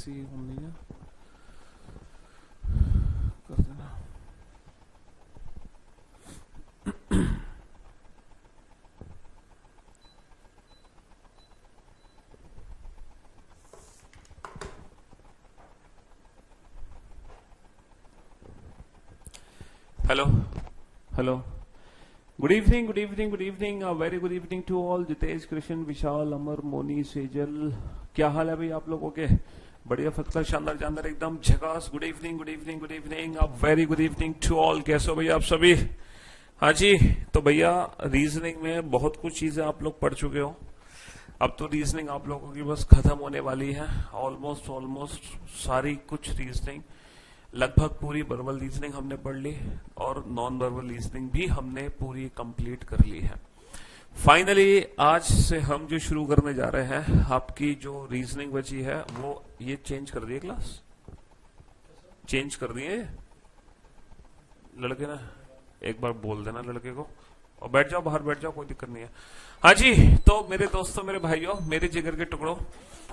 ऐसी होनी है, कर देना। Hello hello, good evening good evening good evening, very good evening to all. Jitesh, Krishna, Vishal, Amar, Moni, Sejal, क्या हाल है भाई आप लोगों के? बढ़िया, फतकर, शानदार जानदार, एकदम झकास। Good evening good evening good evening, very good evening to all. कैसे हो भैया आप सभी? हाँ जी, तो भैया रीजनिंग में बहुत कुछ चीजें आप लोग पढ़ चुके हो। अब तो रीजनिंग आप लोगों की बस खत्म होने वाली है। ऑलमोस्ट सारी कुछ रीजनिंग, लगभग पूरी वर्बल रीजनिंग हमने पढ़ ली और नॉन वर्बल रीजनिंग भी हमने पूरी कंप्लीट कर ली है। फाइनली आज से हम जो शुरू करने जा रहे हैं, आपकी जो रीजनिंग बची है वो ये चेंज कर दिए, क्लास चेंज कर दिए लड़के ना, एक बार बोल देना लड़के को और बैठ जाओ, बाहर बैठ जाओ, कोई दिक्कत नहीं है। हाँ जी, तो मेरे दोस्तों, मेरे भाइयों, मेरे जिगर के टुकड़ों,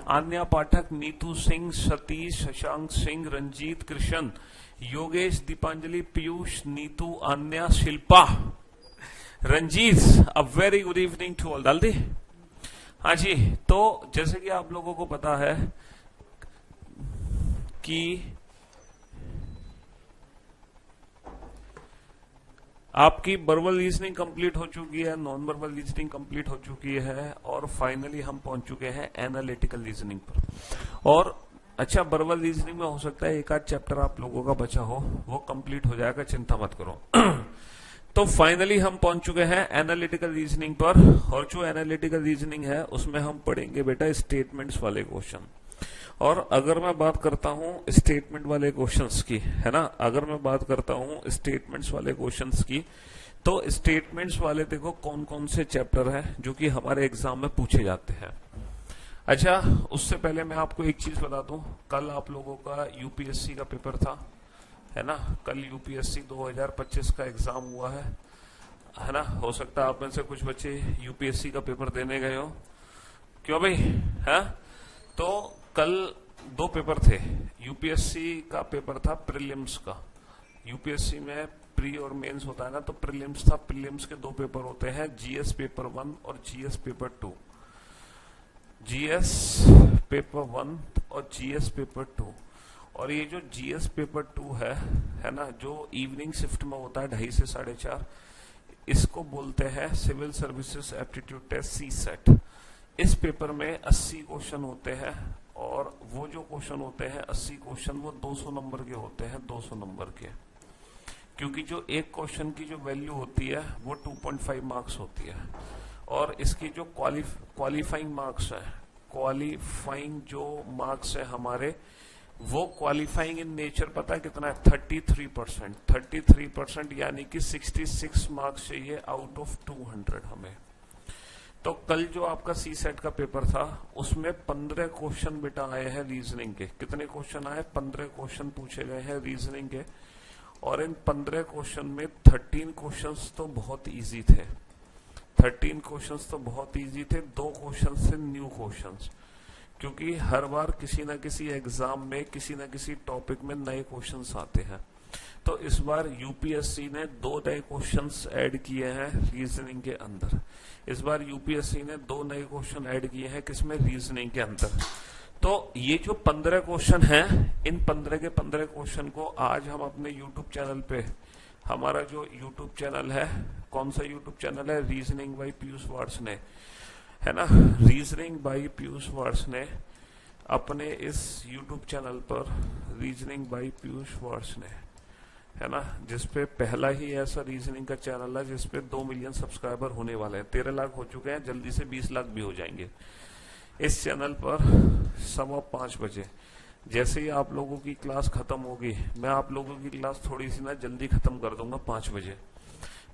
Anya Pathak, Neetu Singh, Satish, Shashank Singh, Ranjit, Krishna, Yogesh, Deepanjali, Piyush, Neetu, Anya, Shilpa, Ranjit, a very good evening to all. डाल दी? हाँ जी, तो जैसे कि आप लोगों को पता है कि आपकी वर्बल रीजनिंग कंप्लीट हो चुकी है, नॉन वर्बल रीजनिंग कंप्लीट हो चुकी है और फाइनली हम पहुंच चुके हैं एनालिटिकल रीजनिंग पर। और अच्छा, वर्बल रीजनिंग में हो सकता है एक आध चैप्टर आप लोगों का बचा हो, वो कंप्लीट हो जाएगा, चिंता मत करो। तो फाइनली हम पहुंच चुके हैं एनालिटिकल रीजनिंग पर, और जो एनालिटिकल रीजनिंग है उसमें हम पढ़ेंगे बेटा स्टेटमेंट्स वाले क्वेश्चन। और अगर मैं बात करता हूं स्टेटमेंट वाले क्वेश्चंस की, है ना, अगर मैं बात करता हूं स्टेटमेंट्स वाले क्वेश्चंस की, तो स्टेटमेंट्स वाले देखो कौन कौन से चैप्टर हैं जो कि हमारे एग्जाम में पूछे जाते हैं। अच्छा, उससे पहले मैं आपको एक चीज बता दूं, कल आप लोगों का यूपीएससी का पेपर था, है ना, कल यूपीएससी 2025 का एग्जाम हुआ है ना। हो सकता है आप में से कुछ बच्चे यूपीएससी का पेपर देने गए हो। क्यों भाई? है तो कल दो पेपर थे। यूपीएससी का पेपर था प्रीलिम्स का। यूपीएससी में प्री और मेंस होता है ना, तो प्रीलिम्स था। प्रीलिम्स के दो पेपर होते हैं, जीएस पेपर 1 और जीएस पेपर 2। जीएस पेपर 1 और जीएस पेपर 2। और ये जो जीएस पेपर 2 है ना, जो इवनिंग शिफ्ट में होता है 2:30 से 4:30, इसको बोलते हैं सिविल सर्विसेज एप्टीट्यूड टेस्ट, सी सेट। इस पेपर में 80 क्वेश्चन होते हैं और वो जो क्वेश्चन होते हैं 80 क्वेश्चन वो 200 नंबर के होते हैं, 200 नंबर के। क्योंकि जो एक क्वेश्चन की जो वैल्यू होती है वो 2.5 मार्क्स होती है, और इसकी जो क्वालिफाइंग मार्क्स है, क्वालिफाइंग जो मार्क्स है हमारे, वो क्वालिफाइंग इन नेचर पता है कितना है? 33%। 33% यानी कि 66 मार्क्स चाहिए आउट ऑफ 200 हमें। तो कल जो आपका सी सेट का पेपर था उसमें 15 क्वेश्चन बेटा आए हैं रीजनिंग के। कितने क्वेश्चन आए? 15 क्वेश्चन पूछे गए हैं रीजनिंग के, और इन 15 क्वेश्चन में 13 क्वेश्चंस तो बहुत इजी थे। 13 क्वेश्चंस तो बहुत इजी थे, 2 क्वेश्चन से न्यू क्वेश्चंस, क्योंकि हर बार किसी ना किसी एग्जाम में किसी ना किसी टॉपिक में नए क्वेश्चंस आते हैं। तो इस बार यूपीएससी ने 2 नए क्वेश्चंस ऐड किए हैं रीजनिंग के अंदर। इस बार यूपीएससी ने 2 नए क्वेश्चन ऐड किए हैं, किसमें? रीजनिंग के अंदर। तो ये जो 15 क्वेश्चन हैं, इन 15 के 15 क्वेश्चन को आज हम अपने यूट्यूब चैनल पे, हमारा जो यूट्यूब चैनल है, कौन सा यूट्यूब चैनल है? रीजनिंग बाई पीयूष वार्स ने, है ना, रीजनिंग बाई पीयूष वार्स ने अपने इस यूट्यूब चैनल पर, रीजनिंग बाई पीयूष वार्स ने, है ना, जिसपे पहला ही ऐसा रीजनिंग का चैनल है जिसपे 2 मिलियन सब्सक्राइबर होने वाले हैं। 13 लाख हो चुके हैं, जल्दी से 20 लाख भी हो जाएंगे। इस चैनल पर 5:15 बजे जैसे ही आप लोगों की क्लास खत्म होगी, मैं आप लोगों की क्लास थोड़ी सी ना जल्दी खत्म कर दूंगा। 5 बजे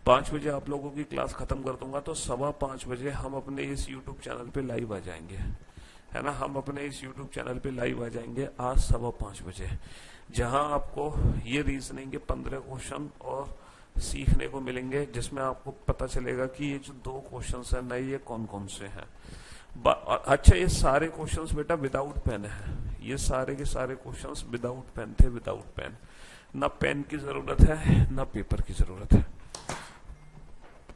5 बजे आप लोगों की क्लास खत्म कर दूंगा, तो 5:15 बजे हम अपने इस यूट्यूब चैनल पे लाइव आ जाएंगे, है ना। हम अपने इस यूट्यूब चैनल पे लाइव आ जाएंगे आज 5:15 बजे, जहां आपको ये रीजनिंग के 15 क्वेश्चन और सीखने को मिलेंगे, जिसमें आपको पता चलेगा कि ये जो 2 क्वेश्चन है नए, ये कौन कौन से हैं। अच्छा, ये सारे क्वेश्चंस बेटा विदाउट पेन है, ये सारे के सारे क्वेश्चंस विदाउट पेन थे, विदाउट पेन। ना पेन की जरूरत है ना पेपर की जरूरत है,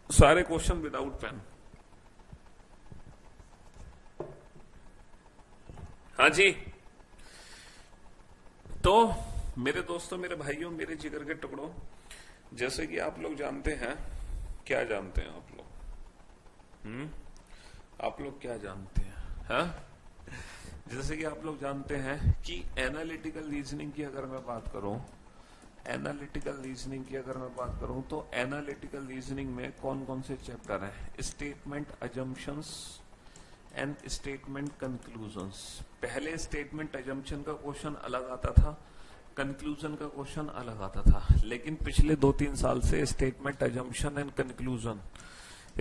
सारे क्वेश्चन विदाउट पेन। हाँ जी। तो मेरे दोस्तों, मेरे भाइयों, मेरे जिगर के टुकड़ों, जैसे कि आप लोग जानते हैं, क्या जानते हैं आप लोग? आप लोग क्या जानते हैं? हाँ, जैसे कि आप लोग जानते हैं कि एनालिटिकल रीजनिंग की अगर मैं बात करूं, एनालिटिकल रीजनिंग की अगर मैं बात करूं तो एनालिटिकल रीजनिंग में कौन कौन से चैप्टर हैं? Statement assumptions and statement conclusions. पहले स्टेटमेंट अजम्पशन का क्वेश्चन अलग आता था, कंक्लूजन का क्वेश्चन अलग आता था, लेकिन पिछले 2-3 साल से statement assumption and conclusion,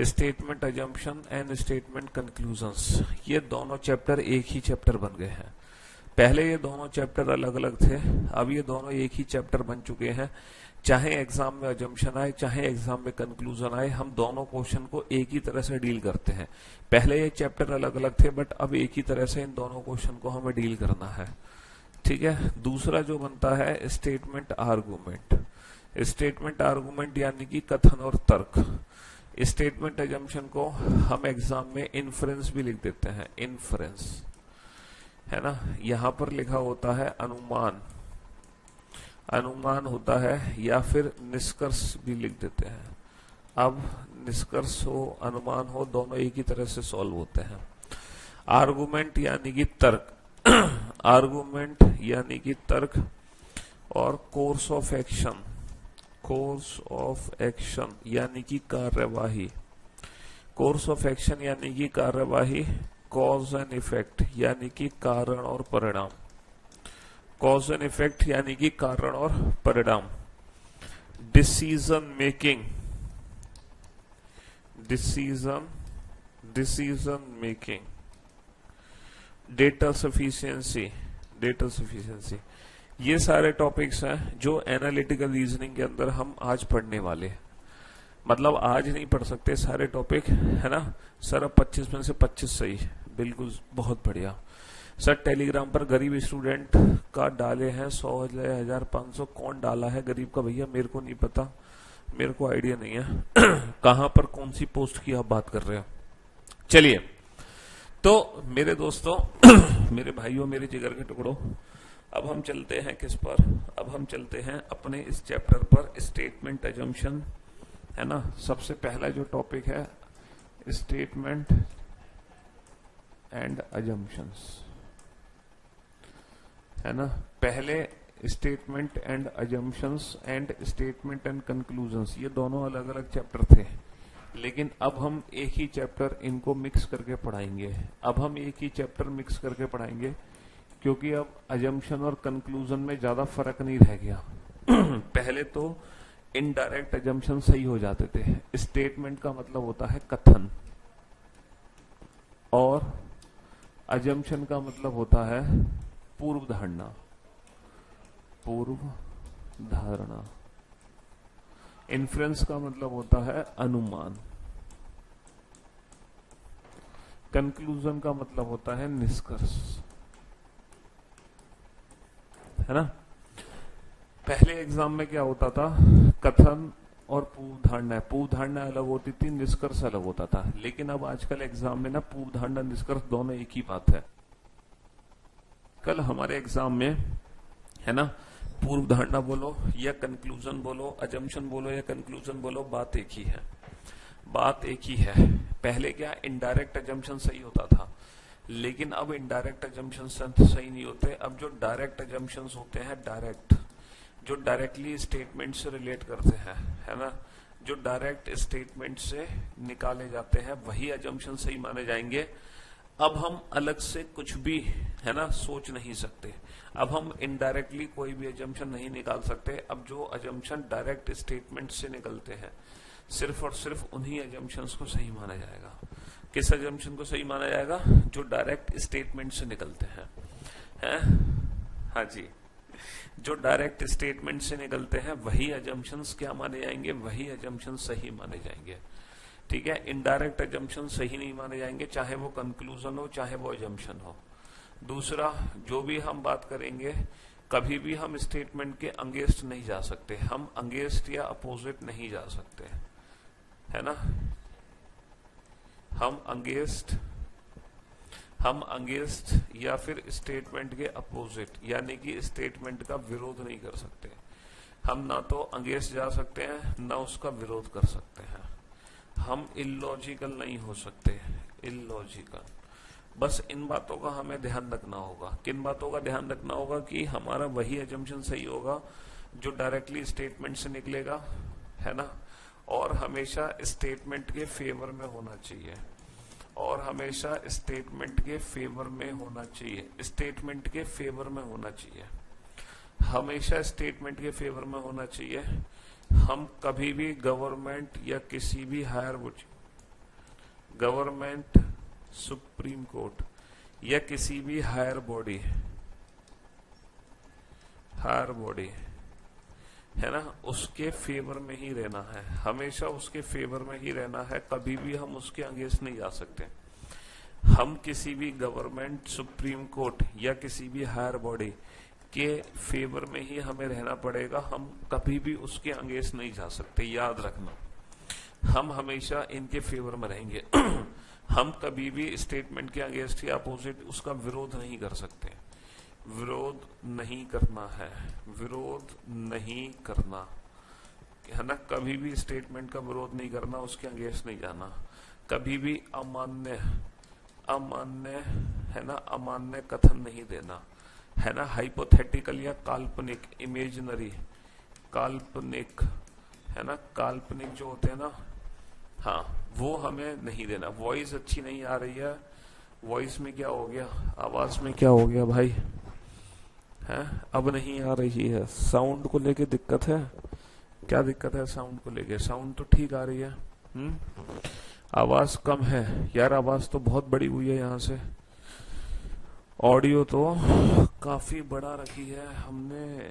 statement assumption and statement conclusions, ये दोनों चैप्टर एक ही चैप्टर बन गए हैं। पहले ये दोनों चैप्टर अलग अलग थे, अब ये दोनों एक ही चैप्टर बन चुके हैं। चाहे एग्जाम में अजम्पशन आए, चाहे एग्जाम में कंक्लूजन आए, हम दोनों क्वेश्चन को एक ही तरह से डील करते हैं। पहले ये चैप्टर अलग अलग थे, बट अब एक ही तरह से इन दोनों क्वेश्चन को हमें डील करना है। ठीक है। दूसरा जो बनता है स्टेटमेंट आर्गुमेंट। स्टेटमेंट आर्गुमेंट यानी कि कथन और तर्क। स्टेटमेंट अजम्पशन को हम एग्जाम में इन्फरेंस भी लिख देते हैं, इन्फरेंस, है ना। यहां पर लिखा होता है अनुमान, अनुमान होता है, या फिर निष्कर्ष भी लिख देते हैं। अब निष्कर्ष हो, अनुमान हो, दोनों एक ही तरह से सॉल्व होते हैं। आर्गुमेंट यानी कि तर्क, आर्गुमेंट यानी कि तर्क, और course of action, course of action यानी कि कार्यवाही, कोर्स ऑफ एक्शन यानी कि कार्यवाही, कॉज एंड इफेक्ट यानी कि कारण और परिणाम, कॉज एंड इफेक्ट यानी कि कारण और परिणाम, decision making, decision making, data sufficiency, data sufficiency, ये सारे टॉपिक्स हैं जो एनालिटिकल रीजनिंग के अंदर हम आज पढ़ने वाले हैं। मतलब आज नहीं पढ़ सकते सारे टॉपिक, है ना सर। अब 25 में से 25 सही, बिल्कुल, बहुत बढ़िया सर। टेलीग्राम पर गरीब स्टूडेंट का डाले हैं 100, 1500, कौन डाला है गरीब का भैया? मेरे को नहीं पता, मेरे को आइडिया नहीं है कहां पर कौन सी पोस्ट की आप बात कर रहे हो। चलिए, तो मेरे दोस्तों मेरे भाइयों, मेरे जिगर के टुकड़ों, अब हम चलते हैं किस पर? अब हम चलते हैं अपने इस चैप्टर पर, स्टेटमेंट अजम्पशन, है ना। सबसे पहला जो टॉपिक है स्टेटमेंट एंड अजम्पशंस, है ना। पहले statement and assumptions and statement and conclusions, ये दोनों अलग अलग चैप्टर थे, लेकिन अब हम एक ही चैप्टर इनको मिक्स करके पढ़ाएंगे। अब हम एक ही चैप्टर मिक्स करके पढ़ाएंगे, क्योंकि अब अजम्पशन और कंक्लूजन में ज्यादा फर्क नहीं रह गया पहले तो इनडायरेक्ट अजम्पशन सही हो जाते थे। स्टेटमेंट का मतलब होता है कथन, और अजम्पशन का मतलब होता है पूर्व धारणा, पूर्व धारणा। इन्फ्रेंस का मतलब होता है अनुमान। कंक्लूजन का मतलब होता है निष्कर्ष, है ना। पहले एग्जाम में क्या होता था? कथन और पूर्व धारणा, पूर्व धारणा अलग होती थी, निष्कर्ष अलग होता था। लेकिन अब आजकल एग्जाम में ना पूर्व धारणा निष्कर्ष दोनों एक ही बात है। कल हमारे एग्जाम में, है ना, पूर्व धारणा बोलो या कंक्लूजन बोलो, अजम्पशन बोलो या कंक्लूजन बोलो, बात एक ही है, बात एक ही है। पहले क्या इनडायरेक्ट अजम्पशन सही होता था, लेकिन अब इनडायरेक्ट अजम्पशन सही नहीं होते। अब जो डायरेक्ट अजम्पशंस होते हैं, डायरेक्ट, जो डायरेक्टली स्टेटमेंट से रिलेट करते हैं, है ना, जो डायरेक्ट स्टेटमेंट से निकाले जाते हैं, वही अजम्पशन सही माने जाएंगे। अब हम अलग से कुछ भी, है ना, सोच नहीं सकते। अब हम इनडायरेक्टली कोई भी अजम्पशन नहीं निकाल सकते। अब जो अजम्पशन डायरेक्ट स्टेटमेंट से निकलते हैं, सिर्फ और सिर्फ उन्हीं अजम्पशंस को सही माना जाएगा। किस अजम्पशन को सही माना जाएगा? जो डायरेक्ट स्टेटमेंट से निकलते हैं, हाँ जी, जो डायरेक्ट स्टेटमेंट से निकलते हैं वही अजम्पशंस क्या माने जाएंगे? वही अजम्पशंस सही माने जाएंगे। ठीक है। इनडायरेक्ट अजम्पशन सही नहीं माने जाएंगे, चाहे वो कंक्लूजन हो चाहे वो अजम्पशन हो। दूसरा, जो भी हम बात करेंगे, कभी भी हम स्टेटमेंट के अगेंस्ट नहीं जा सकते, हम अगेंस्ट या अपोजिट नहीं जा सकते, है ना। हम अगेंस्ट या फिर स्टेटमेंट के अपोजिट यानी कि स्टेटमेंट का विरोध नहीं कर सकते। हम ना तो अगेंस्ट जा सकते हैं ना उसका विरोध कर सकते हैं। हम इलॉजिकल नहीं हो सकते, इलॉजिकल। बस इन बातों का हमें ध्यान रखना होगा। किन बातों का ध्यान रखना होगा कि हमारा वही एजम्पशन सही होगा जो डायरेक्टली स्टेटमेंट से निकलेगा, है ना, और हमेशा स्टेटमेंट के फेवर में होना चाहिए, और हमेशा स्टेटमेंट के फेवर में होना चाहिए, स्टेटमेंट के फेवर में होना चाहिए, हमेशा स्टेटमेंट के फेवर में होना चाहिए। हम कभी भी गवर्नमेंट या किसी भी higher body, government, supreme court या किसी भी हायर बॉडी है ना, उसके फेवर में ही रहना है, हमेशा उसके फेवर में ही रहना है, कभी भी हम उसके अगेंस्ट नहीं जा सकते। हम किसी भी गवर्नमेंट, सुप्रीम कोर्ट या किसी भी हायर बॉडी के फेवर में ही हमें रहना पड़ेगा, हम कभी भी उसके अगेंस्ट नहीं जा सकते, याद रखना। हम हमेशा इनके फेवर में रहेंगे। हम कभी भी स्टेटमेंट के अगेंस्ट या अपोजिट उसका विरोध नहीं कर सकते, विरोध नहीं करना है, विरोध नहीं करना, है ना। कभी भी स्टेटमेंट का विरोध नहीं करना, उसके अगेंस्ट नहीं जाना। कभी भी अमान्य है ना, अमान्य कथन नहीं देना, है ना। हाइपोथेटिकल या काल्पनिक, इमेजिनरी, काल्पनिक, है ना, काल्पनिक जो होते हैं ना, हाँ, वो हमें नहीं देना। वॉइस अच्छी नहीं आ रही है, वॉइस में क्या हो गया, आवाज में क्या हो गया भाई, है, अब नहीं आ रही है। साउंड को लेके दिक्कत है, क्या दिक्कत है साउंड को लेके? साउंड तो ठीक आ रही है, आवाज कम है यार, आवाज तो बहुत बड़ी हुई है यहाँ से, ऑडियो तो काफी बड़ा रखी है हमने।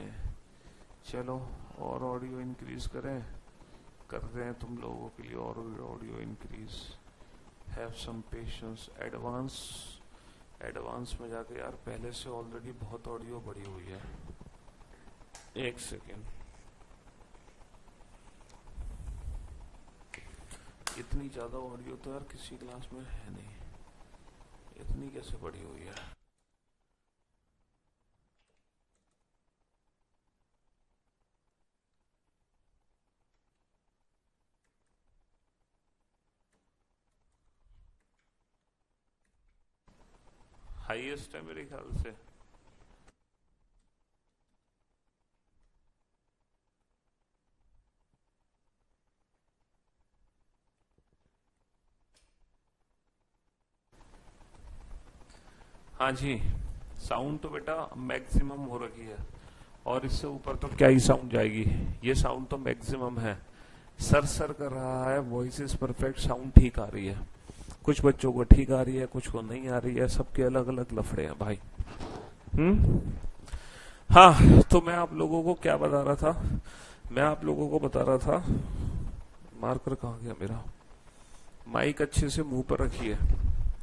चलो और ऑडियो इंक्रीज करते हैं तुम लोगों के लिए, और audio increase. Have some patience. Advance में जाके यार, पहले से ऑलरेडी बहुत ऑडियो बढ़ी हुई है। एक सेकेंड, इतनी ज्यादा ऑडियो तो यार किसी क्लास में है नहीं, इतनी कैसे बढ़ी हुई है? हाईएस्ट है मेरे ख्याल से। हाँ जी, साउंड तो बेटा मैक्सिमम हो रखी है, और इससे ऊपर तो क्या ही साउंड जाएगी। ये साउंड तो मैक्सिमम है, सर कर रहा है, वॉइस इज परफेक्ट, साउंड ठीक आ रही है। कुछ बच्चों को ठीक आ रही है, कुछ को नहीं आ रही है, सबके अलग अलग लफड़े हैं भाई। हाँ, तो मैं आप लोगों को क्या बता रहा था, मैं आप लोगों को बता रहा था, मार्कर कहाँ गया मेरा? माइक अच्छे से मुंह पर रखिए,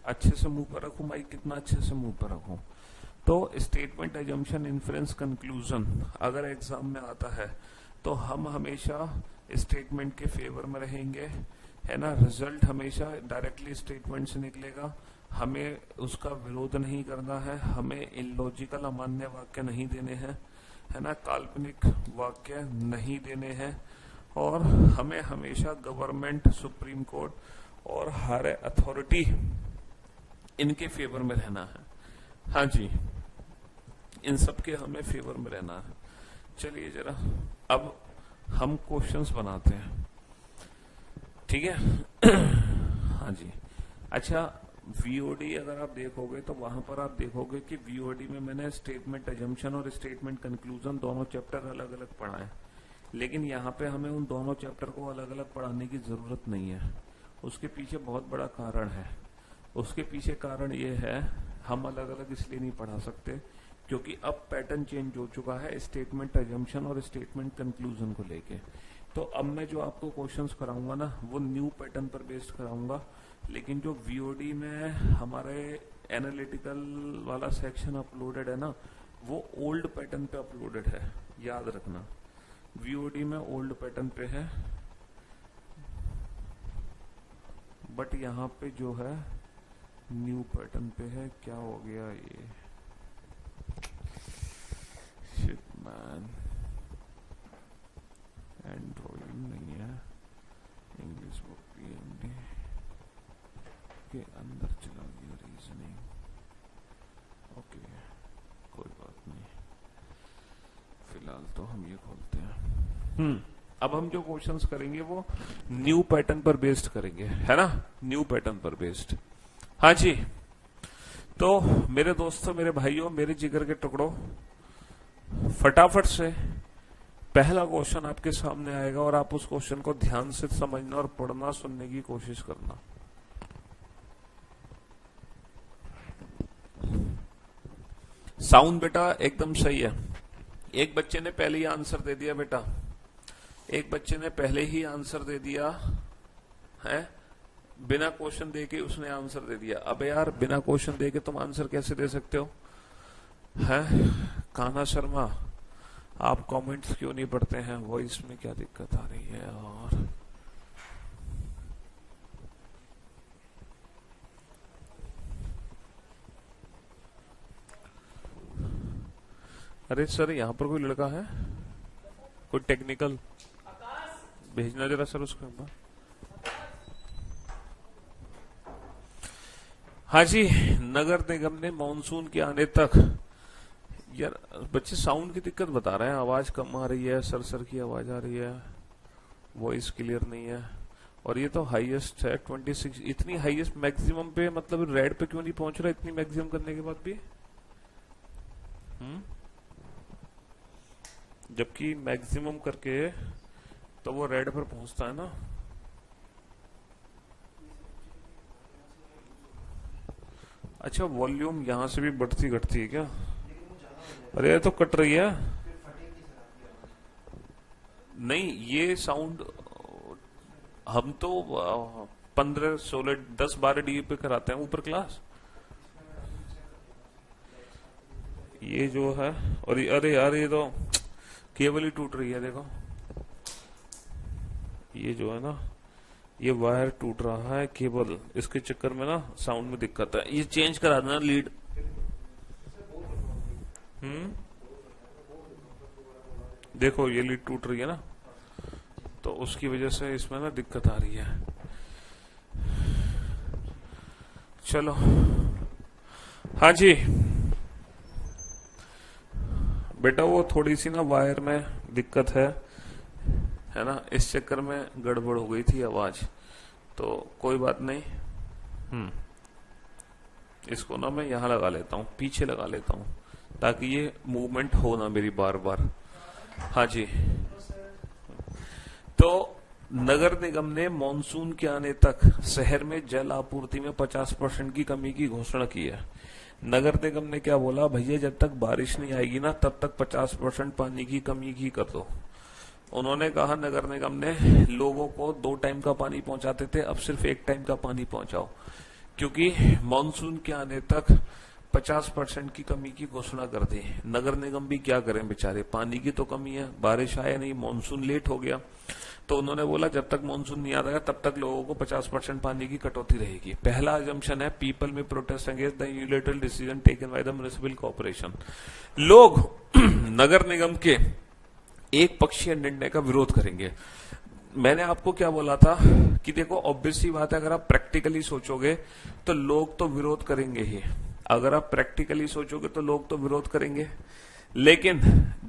अच्छे से मुंह पर रखूं माइक, कितना अच्छे से मुंह पर रखूं। तो स्टेटमेंट, एजम्पशन, इन्फ्रेंस, कंक्लूजन अगर एग्जाम में आता है तो हम हमेशा स्टेटमेंट के फेवर में रहेंगे, है ना। रिजल्ट हमेशा डायरेक्टली स्टेटमेंट से निकलेगा, हमें उसका विरोध नहीं करना है, हमें इलॉजिकल, अमान्य वाक्य नहीं देने हैं, है ना, काल्पनिक वाक्य नहीं देने हैं, और हमें हमेशा गवर्नमेंट, सुप्रीम कोर्ट और हायर अथॉरिटी इनके फेवर में रहना है। हाँ जी, इन सब के हमें फेवर में रहना है। चलिए जरा अब हम क्वेश्चंस बनाते हैं, ठीक है। हाँ जी, अच्छा, वीओडी अगर आप देखोगे तो वहां पर आप देखोगे कि वीओडी में मैंने स्टेटमेंट एजम्पशन और स्टेटमेंट कंक्लूजन दोनों चैप्टर अलग अलग पढ़ाए हैं, लेकिन यहाँ पे हमें उन दोनों चैप्टर को अलग अलग पढ़ाने की जरूरत नहीं है। उसके पीछे बहुत बड़ा कारण है। उसके पीछे कारण ये है, हम अलग अलग इसलिए नहीं पढ़ा सकते क्योंकि अब पैटर्न चेंज हो चुका है स्टेटमेंट एजम्पशन और स्टेटमेंट कंक्लूजन को लेके। तो अब मैं जो आपको क्वेश्चंस कराऊंगा ना, वो न्यू पैटर्न पर बेस्ड कराऊंगा, लेकिन जो वीओडी में हमारे एनालिटिकल वाला सेक्शन अपलोडेड है ना, वो ओल्ड पैटर्न पे अपलोडेड है, याद रखना। वीओडी में ओल्ड पैटर्न पे है, बट यहाँ पे जो है न्यू पैटर्न पे है। क्या हो गया ये, शिट मैन, एंड्रॉइड नहीं है, इंग्लिश बुक पीएमडी के अंदर चला गया रीजनिंग। ओके कोई बात नहीं, फिलहाल तो हम ये खोलते हैं। अब हम जो क्वेश्चंस करेंगे वो न्यू पैटर्न पर बेस्ड करेंगे, है ना, न्यू पैटर्न पर बेस्ड। हाँ जी, तो मेरे दोस्तों, मेरे भाइयों, मेरे जिगर के टुकड़ों, फटाफट से पहला क्वेश्चन आपके सामने आएगा और आप उस क्वेश्चन को ध्यान से समझना और पढ़ना, सुनने की कोशिश करना। साउंड बेटा एकदम सही है। एक बच्चे ने पहले ही आंसर दे दिया बेटा, एक बच्चे ने पहले ही आंसर दे दिया है, बिना क्वेश्चन देके उसने आंसर दे दिया। अबे यार, बिना क्वेश्चन देके तुम आंसर कैसे दे सकते हो, हैं कान्हा शर्मा? आप कमेंट्स क्यों नहीं पढ़ते हैं? वॉइस में क्या दिक्कत आ रही है? और अरे सर, यहाँ पर कोई लड़का है, कोई टेक्निकल भेजना जरा सर उसको। हाँ जी, नगर निगम ने मानसून के आने तक, यार बच्चे साउंड की दिक्कत बता रहे हैं, आवाज कम आ रही है, सर की आवाज आ रही है, वॉइस क्लियर नहीं है। और ये तो हाईएस्ट है 26, इतनी हाईएस्ट मैक्सिमम पे, मतलब रेड पे क्यों नहीं पहुंच रहा इतनी मैक्सिमम करने के बाद भी? जबकि मैक्सिमम करके तो वो रेड पर पहुंचता है ना। अच्छा, वॉल्यूम यहां से भी बढ़ती घटती है क्या? अरे ये तो कट रही है। नहीं, ये साउंड हम तो 15, 16, 10, 12 डीबी पे कराते हैं ऊपर क्लास। ये जो है, और अरे यार, ये तो केबल ही टूट रही है, देखो ये जो है ना, ये वायर टूट रहा है, केबल, इसके चक्कर में ना साउंड में दिक्कत है। ये चेंज करा देना लीड। देखो ये लीड टूट रही है ना, तो उसकी वजह से इसमें ना दिक्कत आ रही है। चलो, हाँ जी बेटा, वो थोड़ी सी ना वायर में दिक्कत है ना, इस चक्कर में गड़बड़ हो गई थी आवाज, तो कोई बात नहीं। इसको ना मैं यहां लगा लेता हूं, पीछे लगा लेता हूं, ताकि ये मूवमेंट हो ना मेरी बार बार। हाँ जी, तो नगर निगम ने मानसून के आने तक शहर में जल आपूर्ति में 50% की कमी की घोषणा की है। नगर निगम ने क्या बोला, भैया जब तक बारिश नहीं आएगी ना, तब तक 50% पानी की कमी की कर दो। उन्होंने कहा, नगर निगम ने लोगों को 2 टाइम का पानी पहुंचाते थे, अब सिर्फ 1 टाइम का पानी पहुंचाओ, क्योंकि मानसून के आने तक 50% की कमी की घोषणा कर दी। नगर निगम भी क्या करें बेचारे, पानी की तो कमी है, बारिश आया नहीं, मानसून लेट हो गया, तो उन्होंने बोला जब तक मानसून नहीं आता तब तक लोगों को 50% पानी की कटौती रहेगी। पहला अजम्पशन है, पीपल में protest against the unilateral decision taken by the municipal corporation. लोग नगर निगम के एक पक्षीय निर्णय का विरोध करेंगे। मैंने आपको क्या बोला था कि देखो, ऑब्वियस सी बात है, अगर आप प्रैक्टिकली सोचोगे तो लोग तो विरोध करेंगे ही। अगर आप प्रैक्टिकली सोचोगे तो लोग तो विरोध करेंगे, लेकिन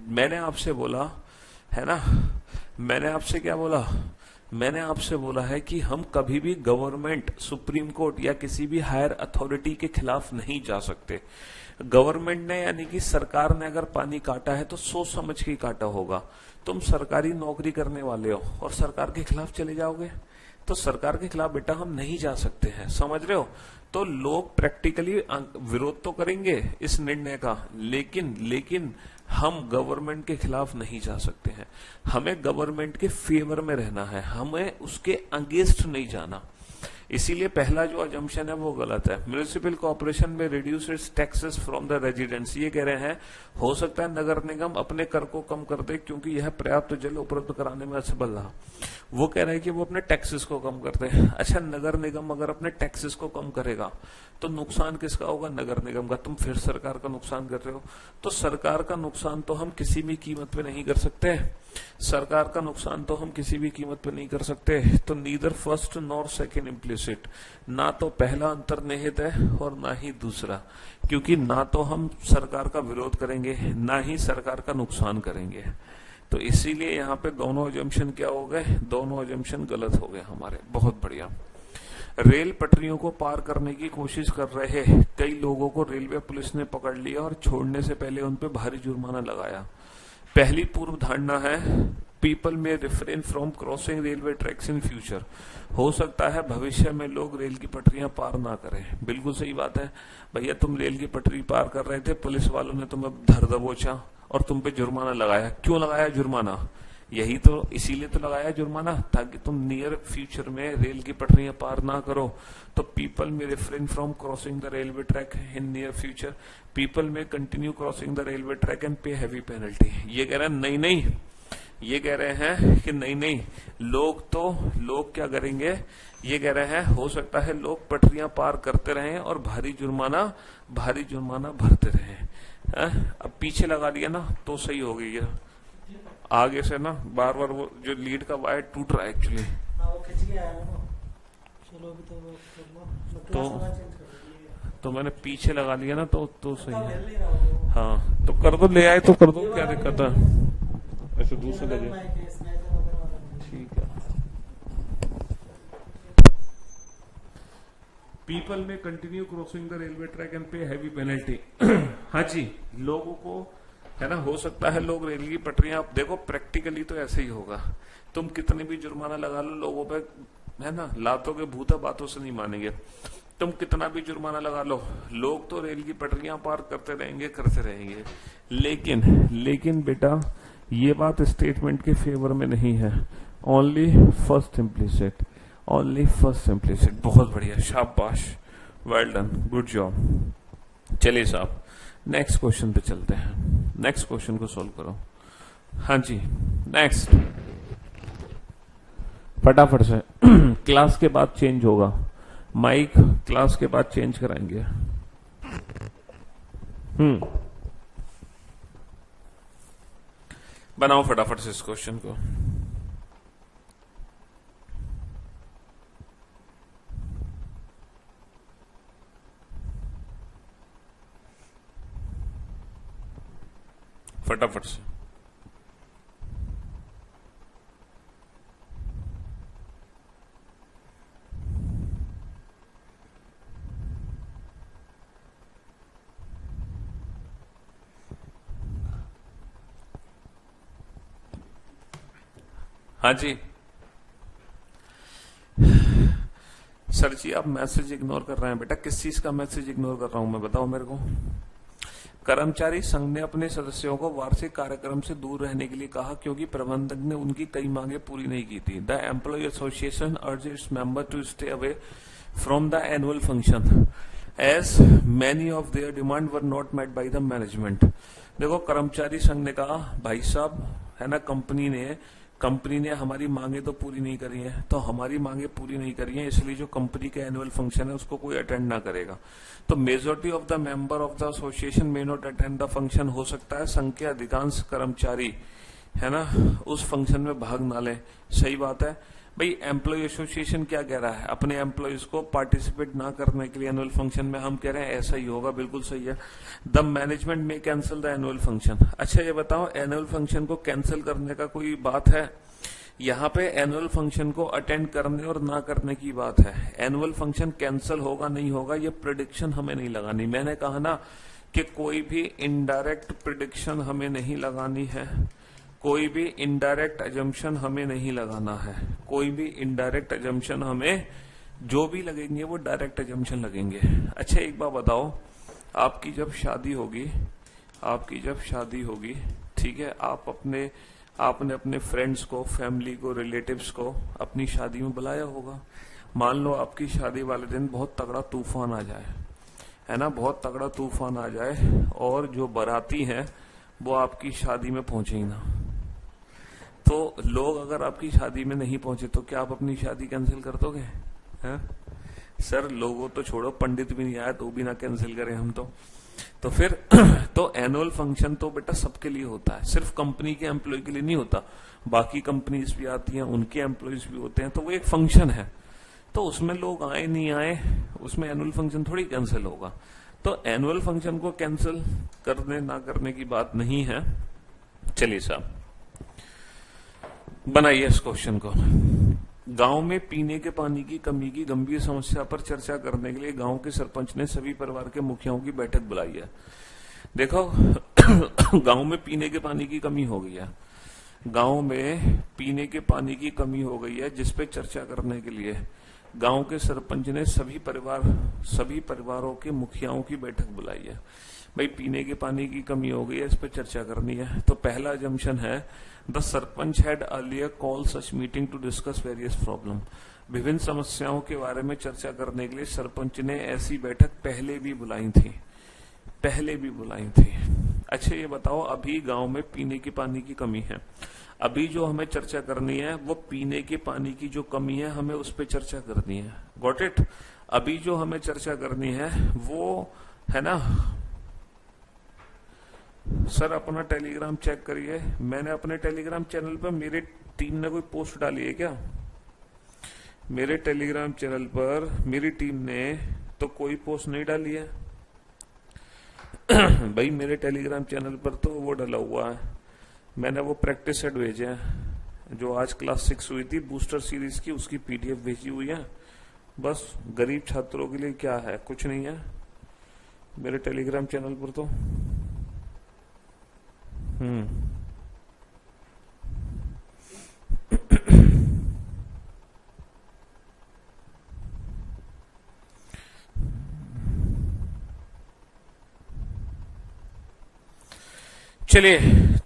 मैंने आपसे बोला है ना, मैंने आपसे क्या बोला, मैंने आपसे बोला है कि हम कभी भी गवर्नमेंट, सुप्रीम कोर्ट या किसी भी हायर अथॉरिटी के खिलाफ नहीं जा सकते। गवर्नमेंट ने, यानी कि सरकार ने अगर पानी काटा है तो सोच समझ के काटा होगा। तुम सरकारी नौकरी करने वाले हो और सरकार के खिलाफ चले जाओगे, तो सरकार के खिलाफ बेटा हम नहीं जा सकते हैं, समझ रहे हो? तो लोग प्रैक्टिकली विरोध तो करेंगे इस निर्णय का, लेकिन हम गवर्नमेंट के खिलाफ नहीं जा सकते हैं। हमें गवर्नमेंट के फेवर में रहना है, हमें उसके अगेंस्ट नहीं जाना। इसीलिए पहला जो अजम्पशन है वो गलत है। म्युनिसिपल कॉर्पोरेशन में reduce it's taxes from the residents, ये कह रहे हैं हो सकता है नगर निगम अपने कर को कम कर दे क्योंकि यह पर्याप्त जल उपलब्ध कराने में असफल रहा। वो कह रहे हैं कि वो अपने टैक्सेस को कम कर दे। अच्छा, नगर निगम अगर अपने टैक्सेस को कम करेगा तो नुकसान किसका होगा? नगर निगम का। तुम फिर सरकार का नुकसान कर रहे हो। तो सरकार का नुकसान तो हम किसी भी कीमत पे नहीं कर सकते, सरकार का नुकसान तो हम किसी भी कीमत पे नहीं कर सकते। तो neither first nor second implicit, ना तो पहला अंतर्निहित है और ना ही दूसरा, क्योंकि ना तो हम सरकार का विरोध करेंगे ना ही सरकार का नुकसान करेंगे। तो इसीलिए यहाँ पे दोनों अजम्पशन क्या हो गए? दोनों अजम्पशन गलत हो गए हमारे। बहुत बढ़िया। रेल पटरियों को पार करने की कोशिश कर रहे कई लोगों को रेलवे पुलिस ने पकड़ लिया और छोड़ने से पहले उन पे भारी जुर्माना लगाया। पहली पूर्व धारणा है people may refrain from crossing railway tracks in future. हो सकता है भविष्य में लोग रेल की पटरियां पार ना करें। बिल्कुल सही बात है भैया, तुम रेल की पटरी पार कर रहे थे, पुलिस वालों ने तुम्हें धर दबोचा और तुम पे जुर्माना लगाया। क्यों लगाया जुर्माना? यही तो, इसीलिए तो लगाया जुर्माना ताकि तुम नियर फ्यूचर में रेल की पटरियां पार ना करो। तो people may refrain from crossing the railway track in near future, people may continue crossing the railway track and pay heavy penalty. ये कह रहे हैं नहीं नहीं, ये कह रहे हैं कि नहीं नहीं, लोग क्या करेंगे? ये कह रहे हैं हो सकता है लोग पटरियां पार करते रहें और भारी जुर्माना भरते रहें। अब पीछे लगा लिया ना तो सही हो गई है। आगे से ना बार बार वो जो लीड का वायर टूट रहा है एक्चुअली, तो मैंने पीछे लगा लिया ना तो सही है। हाँ तो कर दो, ले आए तो कर दो, क्या दिक्कत है? ऐसे दूसरे लगे, ठीक है। People may continue crossing the railway track and pay heavy penalty. हाँ जी, लोगों को है ना, हो सकता है लोग रेल की पटरियां, देखो प्रैक्टिकली तो ऐसे ही होगा। तुम कितने भी जुर्माना लगा लो लोगों पे, है ना, लातों के भूत बातों से नहीं मानेंगे। तुम कितना भी जुर्माना लगा लो, लोग तो रेल की पटरियां पार करते रहेंगे। लेकिन बेटा ये बात स्टेटमेंट के फेवर में नहीं है। Only first implicit. बहुत बढ़िया, शाबाश, वेल डन, गुड जॉब। चलिए साहब नेक्स्ट क्वेश्चन पे चलते हैं। नेक्स्ट क्वेश्चन को सॉल्व करो। हाँ जी, नेक्स्ट फटाफट से। क्लास के बाद चेंज होगा माइक, क्लास के बाद चेंज कराएंगे। बनाओ फटाफट से इस क्वेश्चन को। फटाफट से। हाँ जी सर जी, आप मैसेज इग्नोर कर रहे हैं। बेटा किस चीज का मैसेज इग्नोर कर रहा हूं मैं, बताओ मेरे को। कर्मचारी संघ ने अपने सदस्यों को वार्षिक कार्यक्रम से दूर रहने के लिए कहा क्योंकि प्रबंधक ने उनकी कई मांगे पूरी नहीं की थी। The employ association urge its member to stay away from the annual function as many of their demand were not met by the management. देखो कर्मचारी संघ ने कहा भाई साहब, है ना, कंपनी ने हमारी मांगे तो पूरी नहीं करी है, तो हमारी मांगे पूरी नहीं करी है, इसलिए जो कंपनी का एनुअल फंक्शन है उसको कोई अटेंड ना करेगा। तो majority of the member of the association may not attend the function. हो सकता है संघ के अधिकांश कर्मचारी, है ना, उस फंक्शन में भाग ना लें। सही बात है भाई। एम्प्लॉय एसोसिएशन क्या कह रहा है? अपने एम्प्लॉयज को पार्टिसिपेट ना करने के लिए एनुअल फंक्शन में, हम कह रहे हैं ऐसा ही होगा, बिल्कुल सही है। द मैनेजमेंट में कैंसिल द एनुअल फंक्शन। अच्छा ये बताओ, एनुअल फंक्शन को कैंसिल करने का कोई बात है? यहाँ पे एनुअल फंक्शन को अटेंड करने और ना करने की बात है। एनुअल फंक्शन कैंसिल होगा नहीं होगा ये प्रिडिक्शन हमें नहीं लगानी। मैंने कहा ना कि कोई भी इनडायरेक्ट प्रिडिक्शन हमें नहीं लगानी है, कोई भी इनडायरेक्ट अजम्पशन हमें नहीं लगाना है। कोई भी इनडायरेक्ट अजम्पशन हमें जो भी लगेंगे वो डायरेक्ट अजम्पशन लगेंगे। अच्छा एक बात बताओ, आपकी जब शादी होगी, ठीक है, आपने अपने फ्रेंड्स को, फैमिली को, रिलेटिव्स को अपनी शादी में बुलाया होगा। मान लो आपकी शादी वाले दिन बहुत तगड़ा तूफान आ जाए, है ना, बहुत तगड़ा तूफान आ जाए और जो बाराती हैं वो आपकी शादी में पहुंचे ही ना, तो लोग अगर आपकी शादी में नहीं पहुंचे तो क्या आप अपनी शादी कैंसिल कर दोगे? हैं? सर लोगों तो छोड़ो, पंडित भी नहीं आया तो भी ना कैंसिल करें हम तो फिर तो एनुअल फंक्शन तो बेटा सबके लिए होता है, सिर्फ कंपनी के एम्प्लॉय के लिए नहीं होता, बाकी कंपनीज भी आती हैं, उनके एम्प्लॉयज भी होते हैं, तो वो एक फंक्शन है, तो उसमें लोग आए नहीं आए उसमें एनुअल फंक्शन थोड़ी कैंसिल होगा। तो एनुअल फंक्शन को कैंसिल करने ना करने की बात नहीं है। चलिए साहब बनाइए इस क्वेश्चन को। गांव में पीने के पानी की कमी की गंभीर समस्या पर चर्चा करने के लिए गांव के सरपंच ने सभी परिवार के मुखियाओं की बैठक बुलाई है। देखो गांव में पीने के पानी की कमी हो गई है, गांव में पीने के पानी की कमी हो गई है, जिसपे चर्चा करने के लिए गांव के सरपंच ने सभी परिवारों के मुखियाओं की बैठक बुलाई है। भाई पीने के पानी की कमी हो गई है, इस पर चर्चा करनी है। तो पहला जंक्शन है the sarpanch had earlier call such meeting to discuss various problem. विभिन्न समस्याओं के बारे में चर्चा करने के लिए सरपंच ने ऐसी बैठक पहले भी बुलाई थी। अच्छा ये बताओ, अभी गांव में पीने के पानी की कमी है, अभी जो हमें चर्चा करनी है वो पीने के पानी की जो कमी है हमें उस पर चर्चा करनी है। Got it? अभी जो हमें चर्चा करनी है वो है ना, सर अपना टेलीग्राम चेक करिए, मैंने अपने टेलीग्राम चैनल पर मेरी टीम ने कोई पोस्ट डाली है क्या? मेरे टेलीग्राम चैनल पर मेरी टीम ने तो कोई पोस्ट नहीं डाली है भाई मेरे टेलीग्राम चैनल पर तो वो डला हुआ है, मैंने वो प्रैक्टिस सेट भेजे हैं जो आज क्लास 6 हुई थी बूस्टर सीरीज की, उसकी पीडीएफ भेजी हुई है। बस गरीब छात्रों के लिए क्या है, कुछ नहीं है मेरे टेलीग्राम चैनल पर तो। चलिए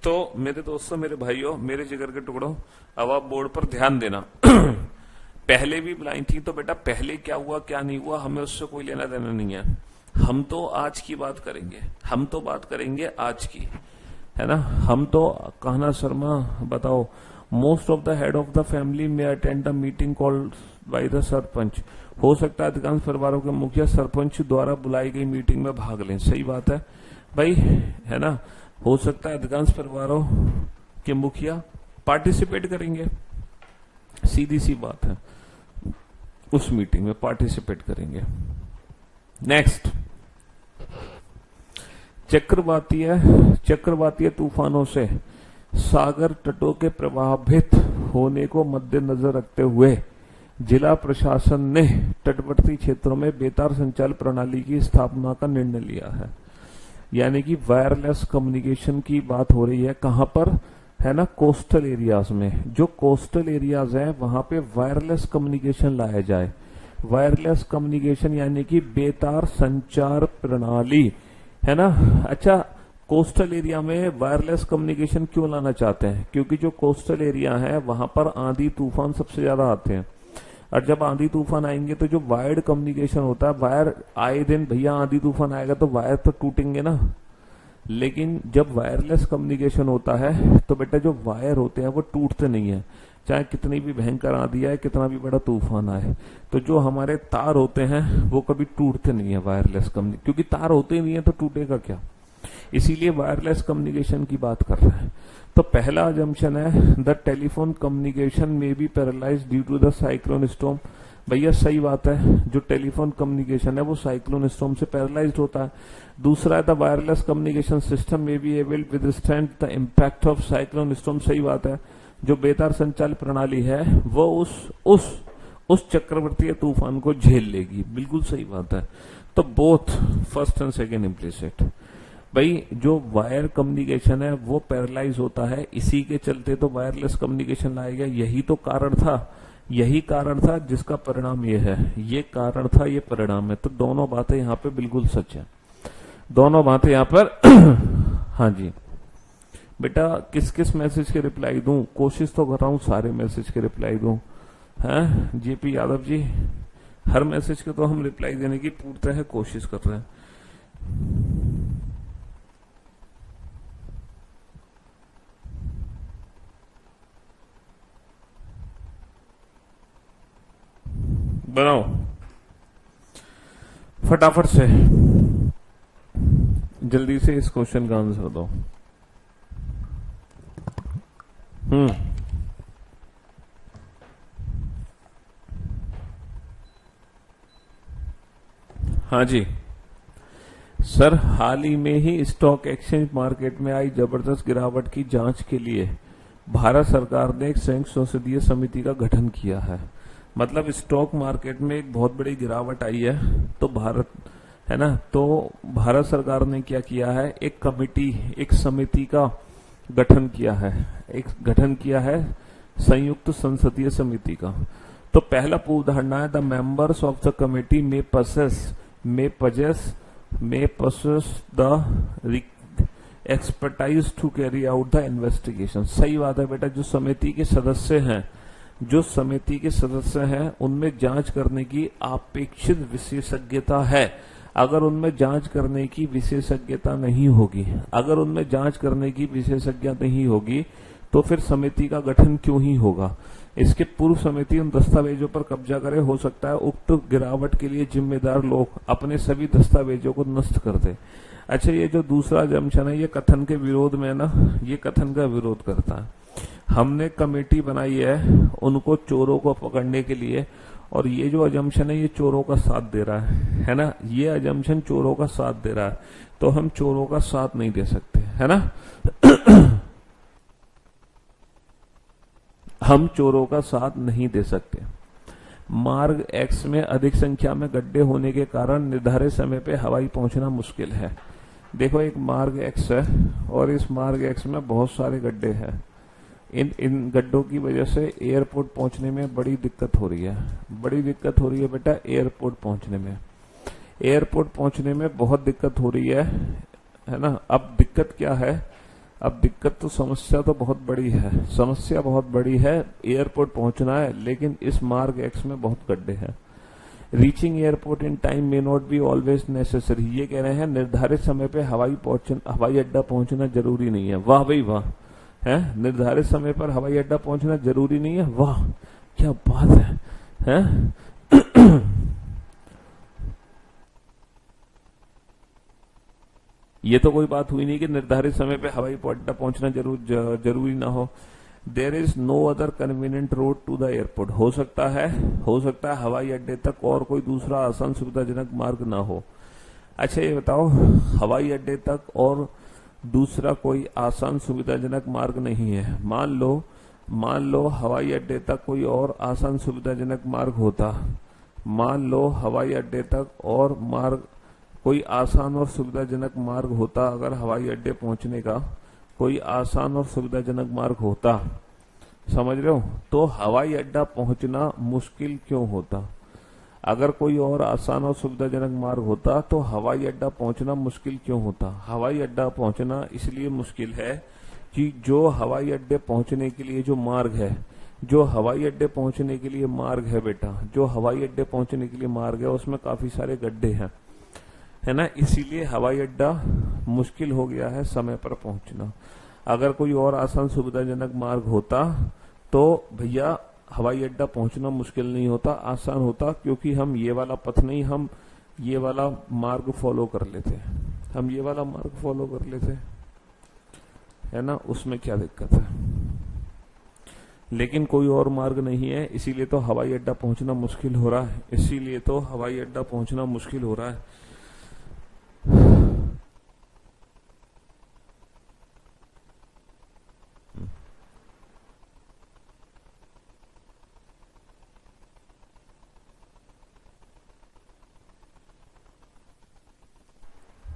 तो मेरे दोस्तों, मेरे भाइयों, मेरे जिगर के टुकड़ों, अब आप बोर्ड पर ध्यान देना पहले भी बुलाई थी तो बेटा पहले क्या हुआ क्या नहीं हुआ हमें उससे कोई लेना देना नहीं है, हम तो आज की बात करेंगे, हम तो बात करेंगे आज की, है ना। हम तो कहना शर्मा बताओ, most of the head of the family may attend the meeting called by the sarpanch. हो सकता है अधिकांश परिवारों के मुखिया सरपंच द्वारा बुलाई गई मीटिंग में भाग लें। सही बात है भाई, है ना, हो सकता है अधिकांश परिवारों के मुखिया पार्टिसिपेट करेंगे, सीधी सी बात है, उस मीटिंग में पार्टिसिपेट करेंगे। नेक्स्ट, चक्रवातीय तूफानों से सागर तटों के प्रभावित होने को मद्देनजर रखते हुए जिला प्रशासन ने तटवर्ती क्षेत्रों में बेतार संचार प्रणाली की स्थापना का निर्णय लिया है। यानी कि वायरलेस कम्युनिकेशन की बात हो रही है, कहां पर, है ना, कोस्टल एरियाज में। जो कोस्टल एरियाज हैं वहां पे वायरलेस कम्युनिकेशन लाया जाए। वायरलेस कम्युनिकेशन यानी कि बेतार संचार प्रणाली, है ना। अच्छा, कोस्टल एरिया में वायरलेस कम्युनिकेशन क्यों लाना चाहते हैं? क्योंकि जो कोस्टल एरिया है वहां पर आंधी तूफान सबसे ज्यादा आते हैं, और जब आंधी तूफान आएंगे तो जो वायर्ड कम्युनिकेशन होता है, वायर आए दिन भैया आंधी तूफान आएगा तो वायर तो टूटेंगे ना, लेकिन जब वायरलेस कम्युनिकेशन होता है तो बेटा जो वायर होते हैं वो टूटते नहीं है, चाहे कितनी भी भयंकर आंधी आए, कितना भी बड़ा तूफान आए। तो जो हमारे तार होते हैं वो कभी टूटते नहीं है वायरलेस कम्युनिकेशन, क्योंकि तार होते ही नहीं है तो टूटेगा क्या, इसीलिए वायरलेस कम्युनिकेशन की बात कर रहे हैं। तो पहला अजम्पशन है the telephone communication may be paralysed due to the cyclone storm. भैया सही बात है, जो टेलीफोन कम्युनिकेशन है वो साइक्लोन स्टॉर्म से पैरालाइज्ड होता है। दूसरा है द वायरलेस कम्युनिकेशन सिस्टम में be able with withstand the impact of cyclone storm. सही बात है, जो बेतार संचार प्रणाली है वो उस चक्रवर्तीय तूफान को झेल लेगी। बिल्कुल सही बात है। तो both first and second implicit. भाई जो वायर कम्युनिकेशन है वो पैरालाइज होता है, इसी के चलते तो वायरलेस कम्युनिकेशन लाया गया। यही कारण था जिसका परिणाम ये है, ये कारण था ये परिणाम है। तो दोनों बातें यहाँ पे बिल्कुल सच है, दोनों बातें यहाँ पर हाँ जी बेटा, किस किस मैसेज के रिप्लाई दूं? कोशिश तो कर रहा हूं सारे मैसेज के रिप्लाई दूं, हैं जेपी यादव जी, हर मैसेज के तो हम रिप्लाई देने की पूर्णतः कोशिश कर रहे हैं। बनाओ फटाफट से, जल्दी से इस क्वेश्चन का आंसर दो। हाँ जी सर, हाल ही में ही स्टॉक एक्सचेंज मार्केट में आई जबरदस्त गिरावट की जांच के लिए भारत सरकार ने एक संयुक्त संसदीय समिति का गठन किया है। मतलब स्टॉक मार्केट में एक बहुत बड़ी गिरावट आई है, तो भारत है ना, तो भारत सरकार ने क्या किया है, एक कमेटी, एक समिति का गठन किया है, संयुक्त संसदीय समिति का। तो पहला पूर्व धारणा है, the members of the committee में possess the expertise to carry out the investigation। सही बात है बेटा, जो समिति के सदस्य हैं उनमें जांच करने की अपेक्षित विशेषज्ञता है। अगर उनमें जांच करने की विशेषज्ञता नहीं होगी तो फिर समिति का गठन क्यों ही होगा। इसके पूर्व समिति उन दस्तावेजों पर कब्जा करे, हो सकता है उक्त गिरावट के लिए जिम्मेदार लोग अपने सभी दस्तावेजों को नष्ट कर दे। अच्छा, ये जो दूसरा जम्पशन है, ये कथन के विरोध में ना, ये कथन का विरोध करता है। हमने कमेटी बनाई है उनको चोरों को पकड़ने के लिए, और ये जो अजम्पशन है ये चोरों का साथ दे रहा है ना, ये अजम्पशन चोरों का साथ दे रहा है, तो हम चोरों का साथ नहीं दे सकते, है ना। हम चोरों का साथ नहीं दे सकते। मार्ग एक्स में अधिक संख्या में गड्ढे होने के कारण निर्धारित समय पे हवाई पहुंचना मुश्किल है। देखो, एक मार्ग एक्स है और इस मार्ग एक्स में बहुत सारे गड्ढे हैं। इन गड्ढों की वजह से एयरपोर्ट पहुंचने में बड़ी दिक्कत हो रही है बेटा। एयरपोर्ट पहुंचने में बहुत दिक्कत हो रही है ना। अब दिक्कत क्या है, समस्या तो बहुत बड़ी है, एयरपोर्ट पहुंचना है, लेकिन इस मार्ग एक्स में बहुत गड्ढे हैं। Reaching airport in time may not be always necessary. ये कह रहे हैं निर्धारित समय पे हवाई अड्डा पहुंचना जरूरी नहीं है। वाह भाई वाह, है, निर्धारित समय पर हवाई अड्डा पहुंचना जरूरी नहीं है। वाह क्या बात है? ये तो कोई बात हुई नहीं कि निर्धारित समय पे हवाई अड्डा पहुंचना जरूरी ना हो। There is no other convenient road to the airport. हो सकता है हवाई अड्डे तक और कोई दूसरा आसान सुविधाजनक मार्ग ना हो। अच्छा, ये बताओ, हवाई अड्डे तक और दूसरा कोई आसान सुविधाजनक मार्ग नहीं है। मान लो हवाई अड्डे तक कोई और आसान सुविधाजनक मार्ग होता। कोई आसान और सुविधाजनक मार्ग होता, अगर हवाई अड्डे पहुंचने का कोई आसान और सुविधाजनक मार्ग होता, समझ रहे हो, तो हवाई अड्डा पहुंचना मुश्किल क्यों होता। अगर कोई और आसान और सुविधाजनक मार्ग होता तो हवाई अड्डा पहुंचना मुश्किल क्यों होता। हवाई अड्डा पहुंचना इसलिए मुश्किल है कि जो हवाई अड्डे पहुंचने के लिए जो मार्ग है, बेटा, जो हवाई अड्डे पहुंचने के लिए मार्ग है उसमें काफी सारे गड्ढे हैं, है ना। इसीलिए हवाई अड्डा मुश्किल हो गया है समय पर पहुंचना। अगर कोई और आसान सुविधाजनक मार्ग होता तो भैया हवाई अड्डा पहुंचना मुश्किल नहीं होता, आसान होता, क्योंकि हम ये वाला पथ नहीं, हम ये वाला मार्ग फॉलो कर लेते, है ना। उसमें क्या दिक्कत है, लेकिन कोई और मार्ग नहीं है, इसीलिए तो हवाई अड्डा पहुंचना मुश्किल हो रहा है।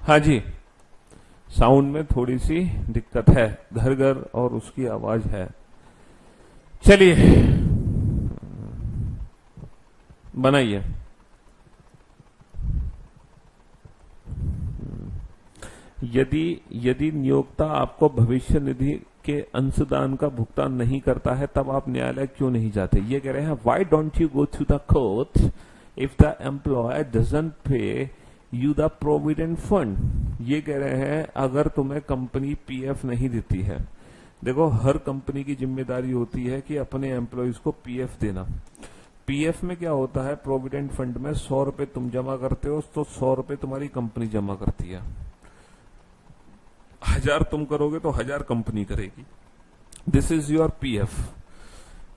हाँ जी, साउंड में थोड़ी सी दिक्कत है, घर और उसकी आवाज है। चलिए बनाइए। यदि नियोक्ता आपको भविष्य निधि के अंशदान का भुगतान नहीं करता है तब आप न्यायालय क्यों नहीं जाते? ये कह रहे हैं why don't you go to the court if the employee doesn't pay you the provident fund. ये कह रहे हैं अगर तुम्हें कंपनी पीएफ नहीं देती है, देखो हर कंपनी की जिम्मेदारी होती है कि अपने एम्प्लॉयज को पीएफ देना। पीएफ में क्या होता है, प्रोविडेंट फंड में 100 रुपए तुम जमा करते हो तो 100 रुपए तुम्हारी कंपनी जमा करती है, 1000 तुम करोगे तो 1000 कंपनी करेगी। This is your PF.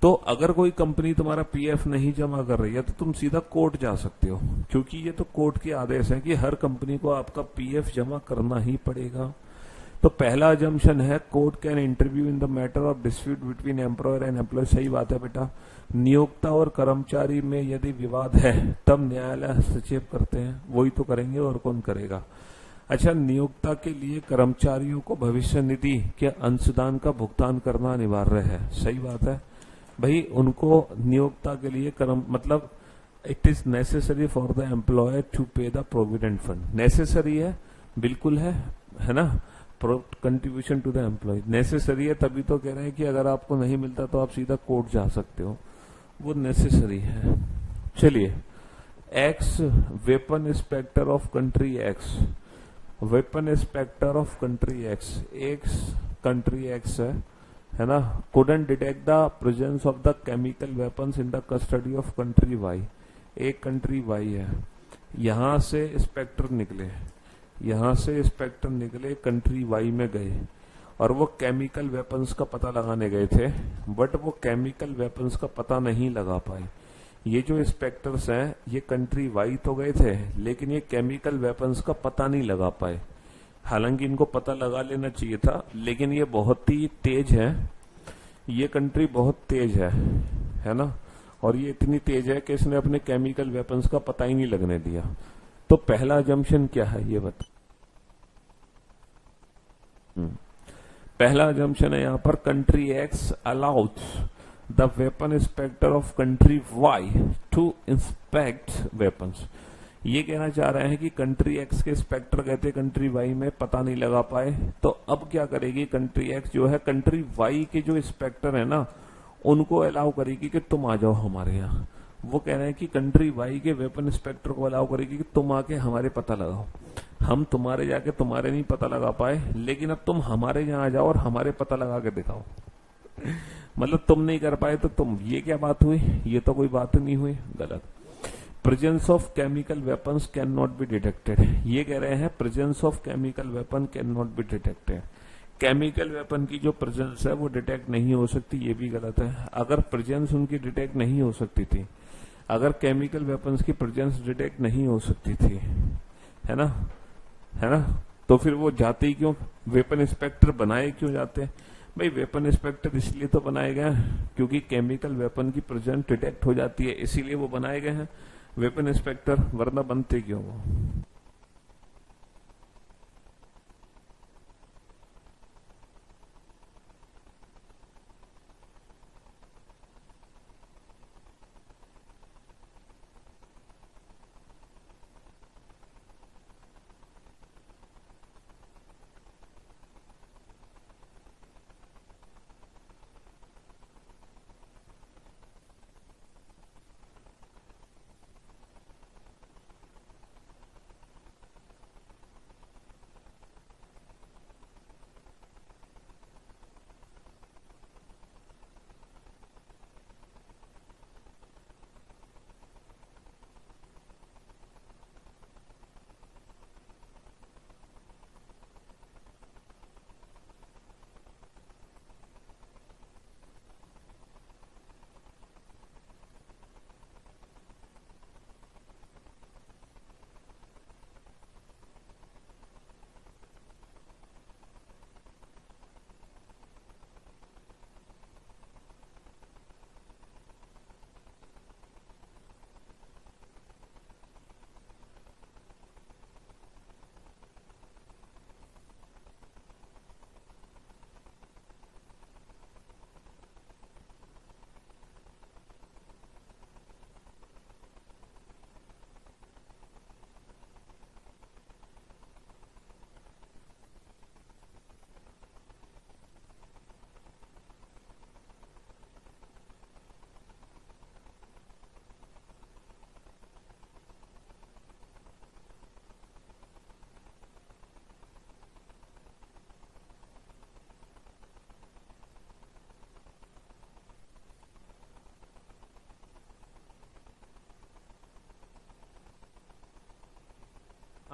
तो अगर कोई कंपनी तुम्हारा पीएफ नहीं जमा कर रही है तो तुम सीधा कोर्ट जा सकते हो, क्योंकि ये तो कोर्ट के आदेश है कि हर कंपनी को आपका पीएफ जमा करना ही पड़ेगा। तो पहला अजम्पशन है court can intervene in the matter of dispute between employer and employee. सही बात है बेटा, नियोक्ता और कर्मचारी में यदि विवाद है तब न्यायालय हस्तक्षेप करते हैं, वही तो करेंगे और कौन करेगा। अच्छा, नियोक्ता के लिए कर्मचारियों को भविष्य निधि के अंशदान का भुगतान करना अनिवार्य है। सही बात है भाई, उनको नियोक्ता के लिए मतलब it is necessary for the employer to pay the provident fund. Necessary है, बिल्कुल है ना, contribution to the employee necessary है, तभी तो कह रहे हैं कि अगर आपको नहीं मिलता तो आप सीधा कोर्ट जा सकते हो, वो नेसेसरी है। चलिए, ex weapon inspector of country X, weapon inspector of country X country X है ना, couldn't detect the presence of the chemical weapons in the custody of country Y. एक कंट्री वाई है, यहां से इंस्पेक्टर निकले country Y में गए और वो केमिकल वेपन्स का पता लगाने गए थे, बट वो केमिकल वेपन्स का पता नहीं लगा पाए। ये जो इंस्पेक्टर्स हैं ये कंट्री वाई तो गए थे लेकिन ये केमिकल वेपन्स का पता नहीं लगा पाए। हालांकि इनको पता लगा लेना चाहिए था, लेकिन ये बहुत ही तेज है, ये कंट्री बहुत तेज है ना, और ये इतनी तेज है कि इसने अपने केमिकल वेपन्स का पता ही नहीं लगने दिया। तो पहला अजम्पशन क्या है ये बता। पहला अजम्पशन है यहां पर country X allowed the weapon inspector of country Y to inspect weapons. ये कहना चाह रहे हैं कि कंट्री एक्स के इंस्पेक्टर कहते कंट्री वाई में पता नहीं लगा पाए, तो अब क्या करेगी कंट्री एक्स जो है, कंट्री वाई के जो इंस्पेक्टर है ना उनको अलाउ करेगी कि तुम आ जाओ हमारे यहाँ। वो कह रहे हैं कि कंट्री वाई के वेपन इंस्पेक्टर को अलाउ करेगी कि तुम आके हमारे पता लगाओ, हम तुम्हारे जाके तुम्हारे नहीं पता लगा पाए, लेकिन अब तुम हमारे यहाँ आ जाओ और हमारे पता लगा के दिखाओ। मतलब तुम नहीं कर पाए तो तुम, ये क्या बात हुई, ये तो कोई बात नहीं हुई, गलत। Presence of chemical weapons can not be detected, ये कह रहे हैं presence of chemical weapon can not be detected. Chemical weapon की जो प्रेजेंस है वो डिटेक्ट नहीं हो सकती, ये भी गलत है। अगर प्रेजेंस उनकी डिटेक्ट नहीं हो सकती थी, अगर केमिकल वेपन्स की प्रेजेंस डिटेक्ट नहीं हो सकती थी, है ना, तो फिर वो जाते ही क्यों, वेपन इंस्पेक्टर बनाए क्यों जाते? भाई वेपन इंस्पेक्टर इसलिए तो बनाए गए क्योंकि केमिकल वेपन की प्रेजेंस डिटेक्ट हो जाती है, इसीलिए वो बनाए गए हैं वेपन इंस्पेक्टर, वरना बनते क्यों वो।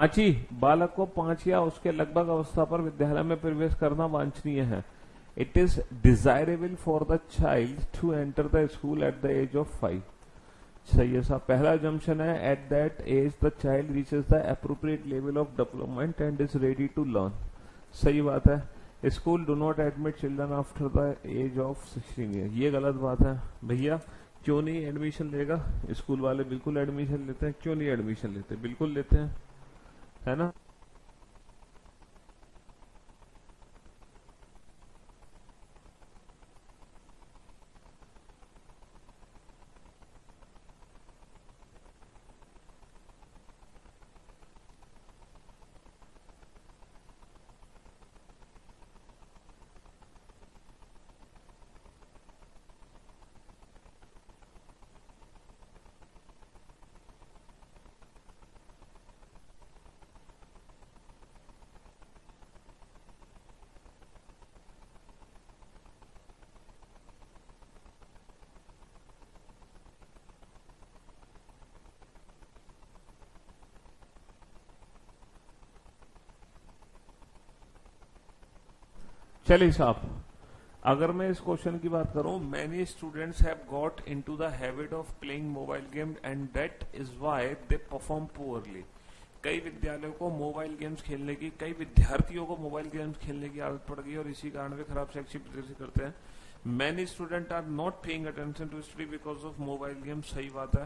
अची बालक को 5 या उसके लगभग अवस्था पर विद्यालय में प्रवेश करना वांछनीय है। It is desirable for the child to enter the school at the age of 5। सही है साहब। पहला जम्पशन है at that age the child reaches the appropriate level of development and is ready to learn. सही बात है। School do not admit children after the age of 16 year, ये गलत बात है भैया। क्यों नहीं एडमिशन लेगा? स्कूल वाले बिल्कुल एडमिशन लेते हैं। क्यों नहीं एडमिशन लेते? बिल्कुल लेते हैं, है ना। चलिए साहब, अगर मैं इस क्वेश्चन की बात करूं, many students have got into the habit of playing mobile game and that is why they perform poorly. कई विद्यालयों को मोबाइल गेम्स खेलने की, कई विद्यार्थियों को मोबाइल गेम्स खेलने की आदत पड़ गई और इसी कारण वे खराब शैक्षिक प्रदर्शन करते हैं। Many student are not paying attention to study because of mobile games. सही बात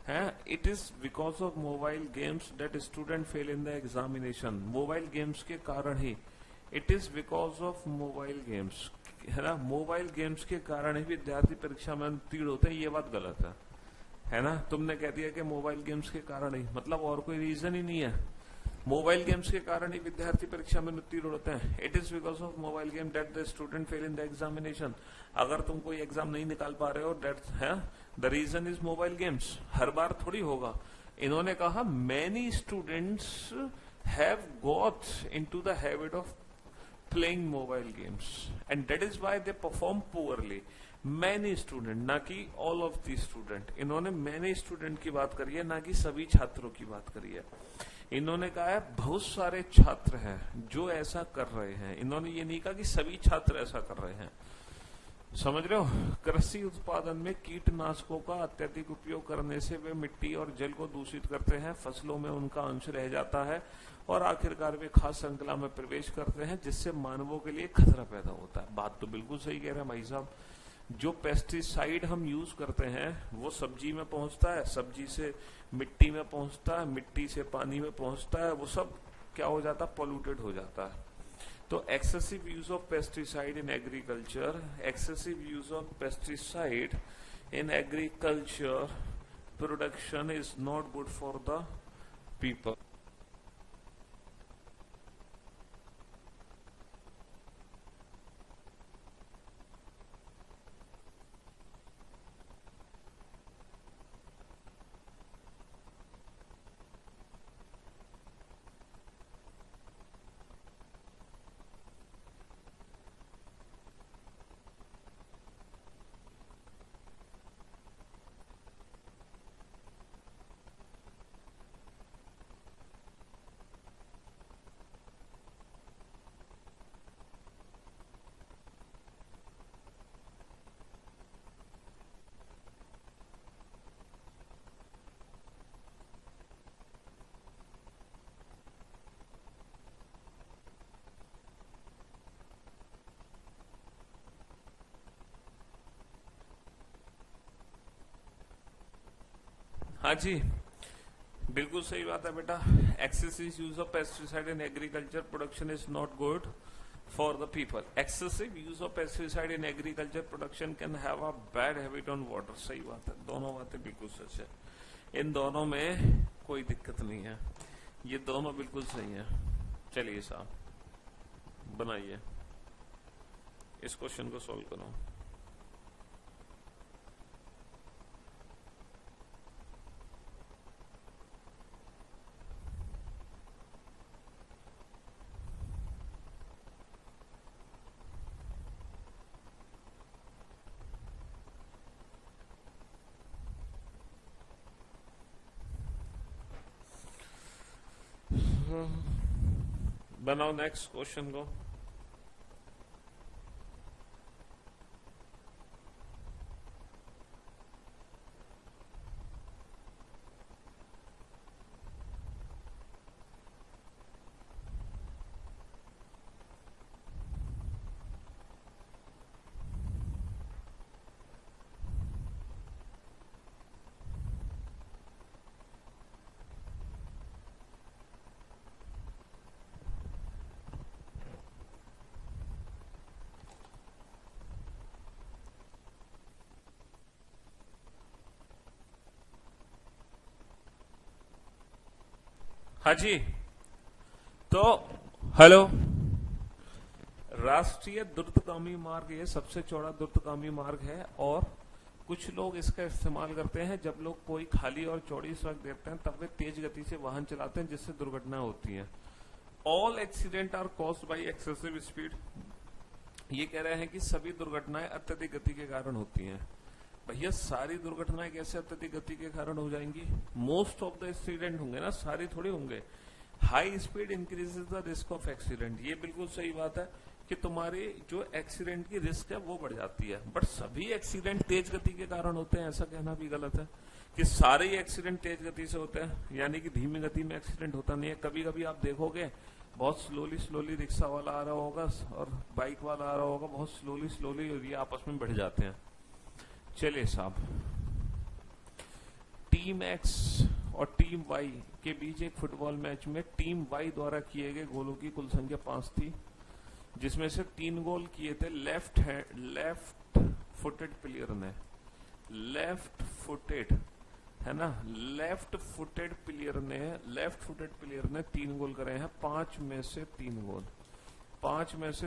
है। It is because of mobile games that student fail in the examination. Mobile games के कारण ही, it is because of mobile games, है ना, mobile games के कारण ही विद्यार्थी परीक्षा में उत्तीर्ण होते हैं। ये बात गलत है ना। तुमने कह दिया कि मोबाइल गेम्स के कारण ही, मतलब और कोई रीजन ही नहीं है। मोबाइल गेम्स के कारण ही विद्यार्थी परीक्षा में उत्तीर्ण होते हैं। It is because of mobile game that the student fail in the examination. अगर तुम कोई एग्जाम नहीं निकाल पा रहे हो, दैट है the reason is mobile games. हर बार थोड़ी होगा। इन्होंने कहा many students have got into the habit of playing mobile games and that is why they perform poorly। many student, ना कि all of the student। इन्होंने many student की बात करी है, ना कि सभी छात्रों की बात करी है। इन्होंने कहा है बहुत सारे छात्र हैं जो ऐसा कर रहे हैं। इन्होंने ये नहीं कहा कि सभी छात्र ऐसा कर रहे हैं। समझ रहे हो। कृषि उत्पादन में कीटनाशकों का अत्यधिक उपयोग करने से वे मिट्टी और जल को दूषित करते हैं, फसलों में उनका अंश रह जाता है और आखिरकार वे खाद्य श्रृंखला में प्रवेश करते हैं, जिससे मानवों के लिए खतरा पैदा होता है। बात तो बिल्कुल सही कह रहे हैं भाई साहब। जो पेस्टिसाइड हम यूज करते हैं वो सब्जी में पहुंचता है, सब्जी से मिट्टी में पहुंचता है, मिट्टी से पानी में पहुंचता है, वो सब क्या हो जाता है? पॉल्यूटेड हो जाता है। तो excessive use of pesticide in agriculture, excessive use of pesticide in agriculture production is not good for the people. हाँ जी, बिल्कुल सही बात है बेटा। Excessive use of pesticide in agriculture production is not good for the people. Excessive use of pesticide in agriculture production can have a bad habit on water. सही बात है, दोनों बातें बिल्कुल सच है। इन दोनों में कोई दिक्कत नहीं है, ये दोनों बिल्कुल सही है। चलिए साहब बनाइए, इस क्वेश्चन को सोल्व करो। बनाओ नेक्स्ट क्वेश्चन को। हाँ जी, तो हेलो। राष्ट्रीय द्रुतगामी मार्ग ये सबसे चौड़ा द्रुतगामी मार्ग है, और कुछ लोग इसका इस्तेमाल करते हैं जब लोग कोई खाली और चौड़ी सड़क देखते हैं, तब वे तेज गति से वाहन चलाते हैं, जिससे दुर्घटना होती है। All accident are caused by excessive speed. ये कह रहे हैं कि सभी दुर्घटनाएं अत्यधिक गति के कारण होती हैं। भैया सारी दुर्घटनाएं कैसे अत्यधिक गति के कारण हो जाएंगी? मोस्ट ऑफ द एक्सीडेंट होंगे ना, सारी थोड़ी होंगे। High speed increases the risk of accident, ये बिल्कुल सही बात है कि तुम्हारी जो एक्सीडेंट की रिस्क है वो बढ़ जाती है, बट सभी एक्सीडेंट तेज गति के कारण होते हैं ऐसा कहना भी गलत है कि सारे ही एक्सीडेंट तेज गति से होते हैं, यानी कि धीमी गति में एक्सीडेंट होता नहीं है। कभी कभी आप देखोगे बहुत स्लोली रिक्शा वाला आ रहा होगा और बाइक वाला आ रहा होगा, बहुत स्लोली और ये आपस में बढ़ जाते हैं। चलिए साहब, टीम एक्स और टीम वाई के बीच एक फुटबॉल मैच में टीम वाई द्वारा किए गए गोलों की कुल संख्या 5 थी, जिसमें से 3 गोल किए थे लेफ्ट फुटेड प्लेयर ने। लेफ्ट फुटेड है ना, लेफ्ट फुटेड प्लेयर ने 3 गोल करे हैं। 5 में से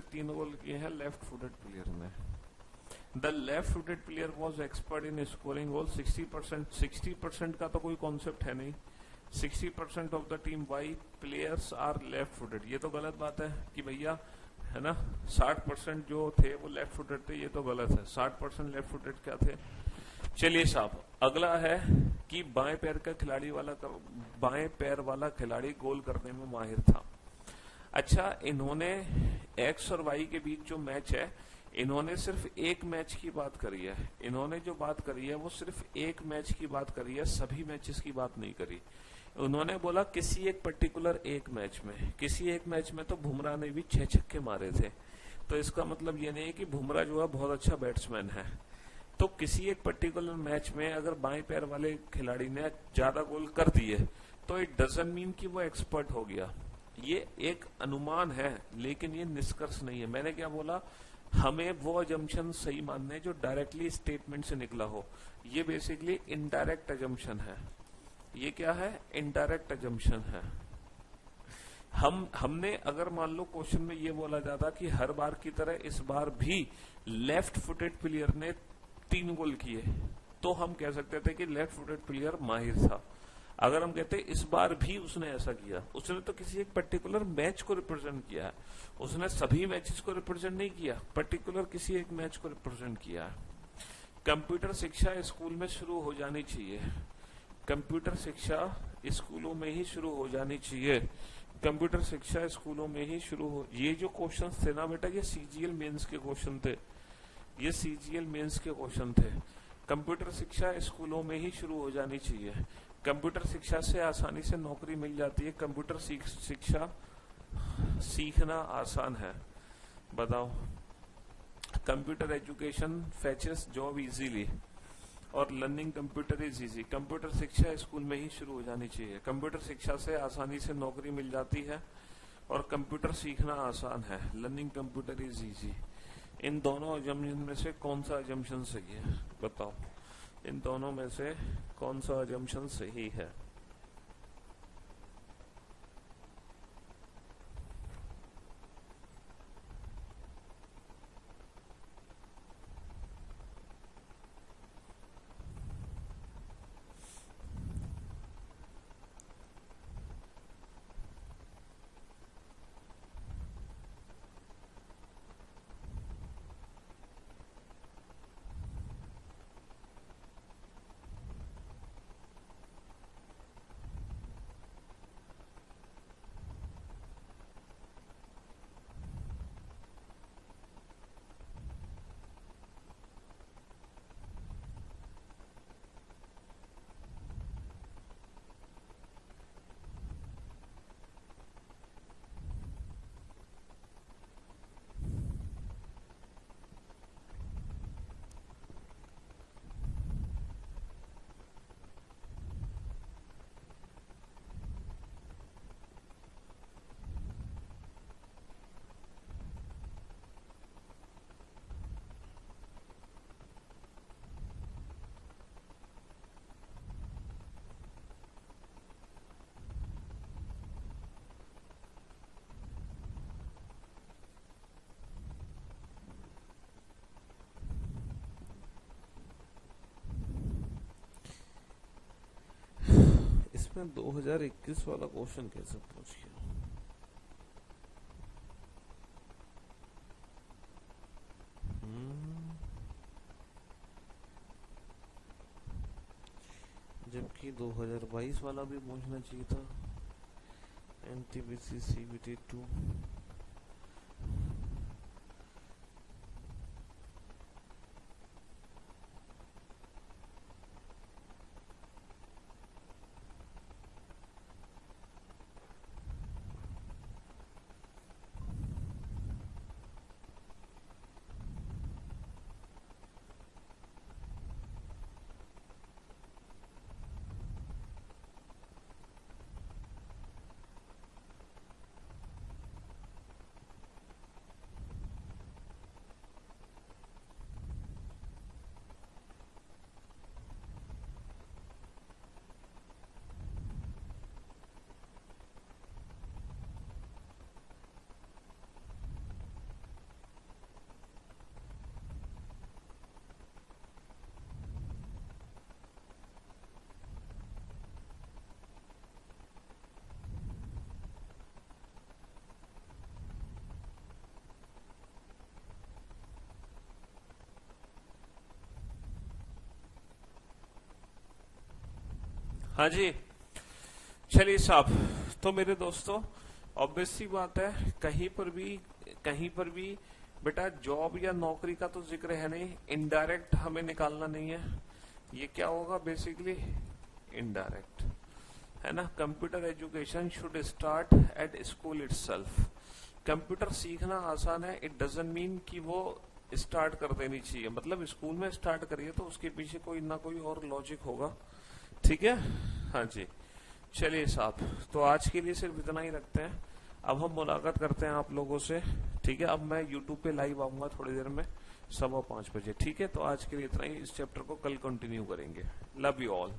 3 गोल किए हैं लेफ्ट फुटेड प्लेयर ने। The left footed player was expert in scoring goal 60%। 60% का तो कोई कॉन्सेप्ट है नहीं। 60% of the team why players are left footed, ये तो गलत बात है कि भैया है ना 60% जो थे वो लेफ्ट फुटेड थे, ये तो गलत है। 60% लेफ्ट फुटेड क्या थे? चलिए साहब, अगला है कि बाएं पैर वाला खिलाड़ी गोल करने में माहिर था। अच्छा, इन्होंने एक्स और वाई के बीच जो मैच है, इन्होंने सिर्फ एक मैच की बात करी है। इन्होंने जो बात करी है वो सिर्फ एक मैच की बात करी है, सभी मैचेस की बात नहीं करी। उन्होंने बोला किसी एक पर्टिकुलर एक मैच में, किसी एक मैच में तो बुमराह ने भी 6 छक्के मारे थे। तो इसका मतलब ये नहीं है कि बुमराह जो है बहुत अच्छा बैट्समैन है। तो किसी एक पर्टिकुलर मैच में अगर बाएं पैर वाले खिलाड़ी ने ज्यादा गोल कर दिए तो इट डजंट मीन कि वो एक्सपर्ट हो गया। ये एक अनुमान है, लेकिन ये निष्कर्ष नहीं है। मैंने क्या बोला, हमें वो अजम्पशन सही मानने जो डायरेक्टली स्टेटमेंट से निकला हो। ये बेसिकली इनडायरेक्ट अजम्पशन है। ये क्या है? इनडायरेक्ट अजम्पशन है। हमने अगर मान लो क्वेश्चन में ये बोला जाता कि हर बार की तरह इस बार भी लेफ्ट फुटेड प्लेयर ने 3 गोल किए, तो हम कह सकते थे कि लेफ्ट फुटेड प्लेयर माहिर था। अगर हम कहते इस बार भी उसने ऐसा किया, उसने तो किसी एक पर्टिकुलर मैच को रिप्रेजेंट किया है, उसने सभी मैचेस को रिप्रेजेंट नहीं किया, पर्टिकुलर किसी एक मैच को रिप्रेजेंट किया है। कंप्यूटर शिक्षा स्कूल में शुरू हो जानी चाहिए। कंप्यूटर शिक्षा स्कूलों में ही शुरू हो जानी चाहिए। कंप्यूटर शिक्षा स्कूलों में ही शुरू हो। ये जो क्वेश्चन थे ना बेटा, ये सीजीएल मेंस के क्वेश्चन थे। ये सीजीएल मेंस के क्वेश्चन थे। कंप्यूटर शिक्षा स्कूलों में ही शुरू हो जानी चाहिए। कंप्यूटर शिक्षा से आसानी से नौकरी मिल जाती है। कंप्यूटर शिक्षा सीखना आसान है। बताओ, कंप्यूटर एजुकेशन फैचेस जॉब इजीली और learning computer is easy. Computer शिक्षा स्कूल में ही शुरू हो जानी चाहिए। कंप्यूटर शिक्षा से आसानी से नौकरी मिल जाती है और कंप्यूटर सीखना आसान है। Learning computer is easy. इन दोनों अजम्पशन में से कौन सा अजम्पशन सही है? बताओ, इन दोनों में से कौन सा अजम्पशन सही है? इसमें 2021 वाला क्वेश्चन कैसे पूछ गया? जबकि 2022 वाला भी पूछना चाहिए था। NTPC CBT 2। हाँ जी, चलिए साहब। तो मेरे दोस्तों, ऑब्वियस सी बात है, कहीं पर भी बेटा जॉब या नौकरी का तो जिक्र है नहीं, इनडायरेक्ट हमें निकालना नहीं है। ये क्या होगा? बेसिकली इनडायरेक्ट, है ना। Computer education should start at school itself. Computer सीखना आसान है, इट डजंट मीन कि वो स्टार्ट कर देनी चाहिए। मतलब स्कूल में स्टार्ट करिए तो उसके पीछे कोई ना कोई और लॉजिक होगा, ठीक है। हाँ जी, चलिए साहब, तो आज के लिए सिर्फ इतना ही रखते हैं। अब हम मुलाकात करते हैं आप लोगों से, ठीक है। अब मैं यूट्यूब पे लाइव आऊंगा थोड़ी देर में 5:15 बजे, ठीक है। तो आज के लिए इतना ही, इस चैप्टर को कल कंटिन्यू करेंगे। Love you all.